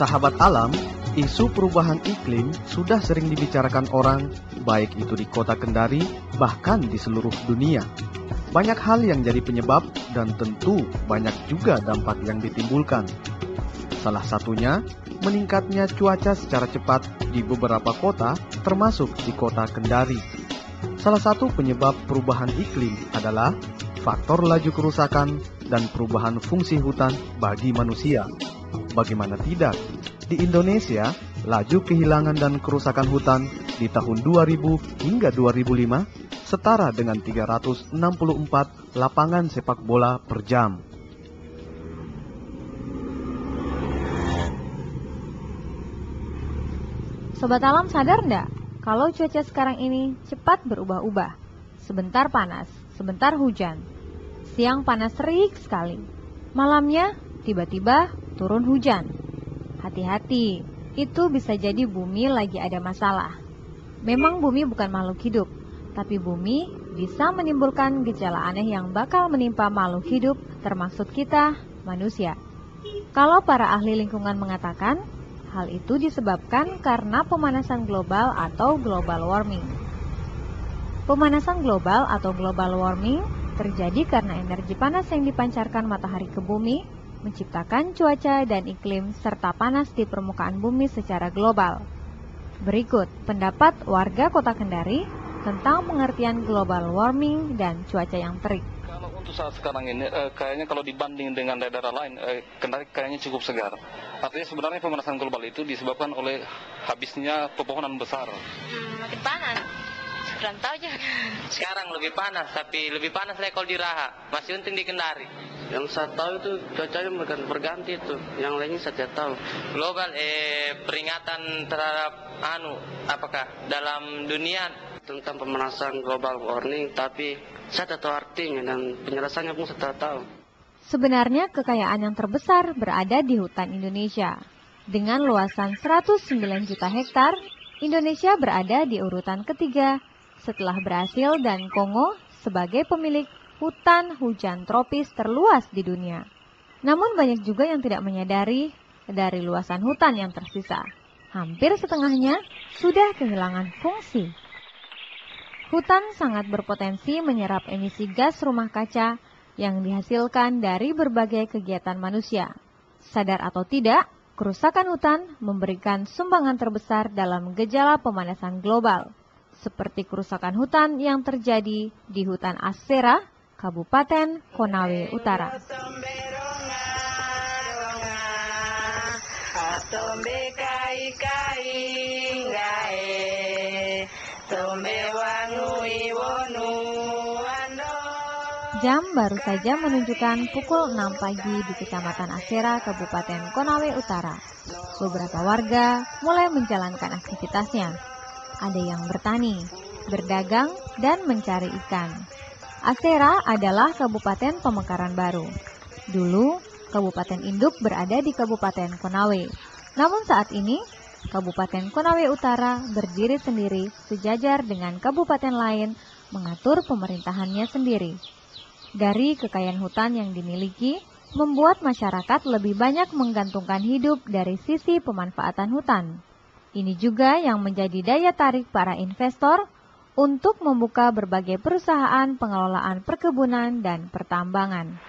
Sahabat alam, isu perubahan iklim sudah sering dibicarakan orang, baik itu di kota Kendari, bahkan di seluruh dunia. Banyak hal yang jadi penyebab dan tentu banyak juga dampak yang ditimbulkan. Salah satunya, meningkatnya cuaca secara cepat di beberapa kota, termasuk di kota Kendari. Salah satu penyebab perubahan iklim adalah faktor laju kerusakan dan perubahan fungsi hutan bagi manusia. Bagaimana tidak, di Indonesia, laju kehilangan dan kerusakan hutan di tahun 2000 hingga 2005 setara dengan 364 lapangan sepak bola per jam. Sobat alam sadar enggak kalau cuaca sekarang ini cepat berubah-ubah? Sebentar panas, sebentar hujan. Siang panas terik sekali. Malamnya tiba-tiba turun hujan. Hati-hati, itu bisa jadi bumi lagi ada masalah. Memang bumi bukan makhluk hidup, tapi bumi bisa menimbulkan gejala aneh yang bakal menimpa makhluk hidup, termasuk kita, manusia. Kalau para ahli lingkungan mengatakan, hal itu disebabkan karena pemanasan global atau global warming. Pemanasan global atau global warming terjadi karena energi panas yang dipancarkan matahari ke bumi menciptakan cuaca dan iklim serta panas di permukaan bumi secara global. Berikut pendapat warga Kota Kendari tentang pengertian global warming dan cuaca yang terik. Kalau untuk saat sekarang ini, kayaknya kalau dibanding dengan daerah lain, Kendari kayaknya cukup segar. Artinya sebenarnya pemanasan global itu disebabkan oleh habisnya pepohonan besar. Makin panas. Kurang tahu aja. Sekarang lebih panas, tapi lebih panas lagi kalau di Raha. Masih untung di Kendari. Yang saya tahu itu cuacanya bukan berganti itu. Yang lainnya saya tidak tahu. Global peringatan terhadap apakah dalam dunia tentang pemanasan global warming, tapi saya tidak tahu artinya dan penjelasannya pun saya tidak tahu. Sebenarnya kekayaan yang terbesar berada di hutan Indonesia. Dengan luasan 109 juta hektar, Indonesia berada di urutan ketiga setelah Brasil dan Kongo sebagai pemilik hutan hujan tropis terluas di dunia. Namun banyak juga yang tidak menyadari dari luasan hutan yang tersisa. Hampir setengahnya sudah kehilangan fungsi. Hutan sangat berpotensi menyerap emisi gas rumah kaca yang dihasilkan dari berbagai kegiatan manusia. Sadar atau tidak, kerusakan hutan memberikan sumbangan terbesar dalam gejala pemanasan global, seperti kerusakan hutan yang terjadi di hutan Asera, Kabupaten Konawe Utara. Jam baru saja menunjukkan pukul 6 pagi di Kecamatan Asera, Kabupaten Konawe Utara. Beberapa warga mulai menjalankan aktivitasnya. Ada yang bertani, berdagang, dan mencari ikan. Asera adalah Kabupaten Pemekaran Baru. Dulu, Kabupaten induk berada di Kabupaten Konawe. Namun saat ini, Kabupaten Konawe Utara berdiri sendiri sejajar dengan kabupaten lain mengatur pemerintahannya sendiri. Dari kekayaan hutan yang dimiliki, membuat masyarakat lebih banyak menggantungkan hidup dari sisi pemanfaatan hutan. Ini juga yang menjadi daya tarik para investor untuk membuka berbagai perusahaan pengelolaan perkebunan dan pertambangan.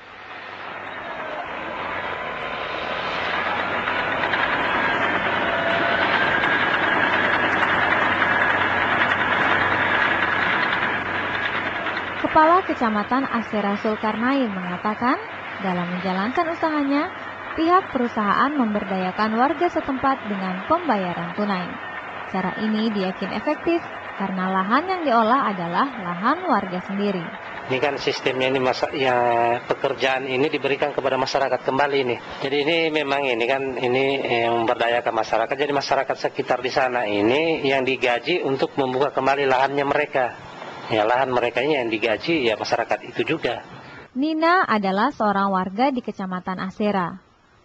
Kepala Kecamatan Asera Zulkarnain mengatakan, dalam menjalankan usahanya, pihak perusahaan memberdayakan warga setempat dengan pembayaran tunai. Cara ini diyakini efektif karena lahan yang diolah adalah lahan warga sendiri. Ini kan sistemnya ini pekerjaan ini diberikan kepada masyarakat kembali ini. Jadi ini memang ini kan ini yang memberdayakan masyarakat. Jadi masyarakat sekitar di sana ini yang digaji untuk membuka kembali lahannya mereka. Ya lahan mereka ini yang digaji ya masyarakat itu juga. Nina adalah seorang warga di Kecamatan Asera.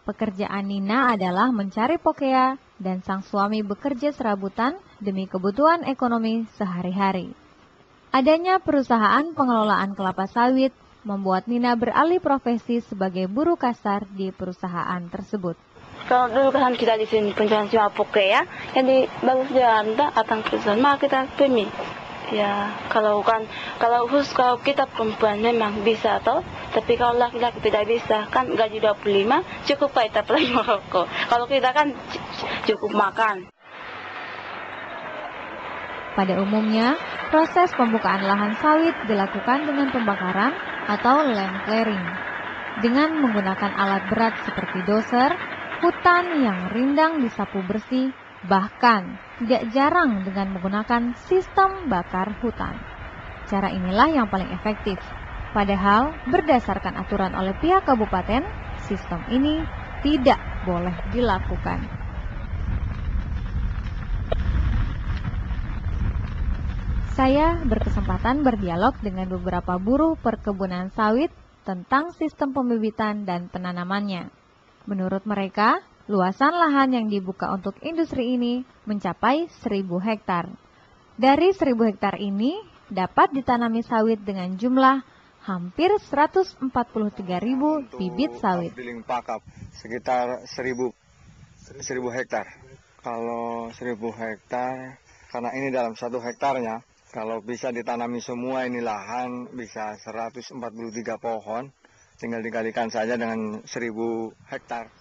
Pekerjaan Nina adalah mencari pokea dan sang suami bekerja serabutan demi kebutuhan ekonomi sehari-hari. Adanya perusahaan pengelolaan kelapa sawit membuat Nina beralih profesi sebagai buruh kasar di perusahaan tersebut. Kalau dulu kan kita di sini penjualan cuma poke ya, jadi bagus jalan datang ke sana kita pemi. Ya kalau khusus kalau kita perempuan memang bisa toh, tapi kalau laki-laki tidak bisa kan gaji 25 cukup pak kita pergi merokok. Kalau kita kan cukup makan. Pada umumnya, proses pembukaan lahan sawit dilakukan dengan pembakaran atau land clearing. Dengan menggunakan alat berat seperti doser, hutan yang rindang disapu bersih, bahkan tidak jarang dengan menggunakan sistem bakar hutan. Cara inilah yang paling efektif. Padahal berdasarkan aturan oleh pihak kabupaten, sistem ini tidak boleh dilakukan. Saya berkesempatan berdialog dengan beberapa buruh perkebunan sawit tentang sistem pembibitan dan penanamannya. Menurut mereka, luasan lahan yang dibuka untuk industri ini mencapai 1.000 hektar. Dari 1.000 hektar ini dapat ditanami sawit dengan jumlah hampir 143.000 bibit sawit. Afdiling Pakap sekitar 1.000 hektar. Kalau 1.000 hektar, karena ini dalam 1 hektarnya, kalau bisa ditanami semua ini lahan bisa 143 pohon, tinggal dikalikan saja dengan 1.000 hektar.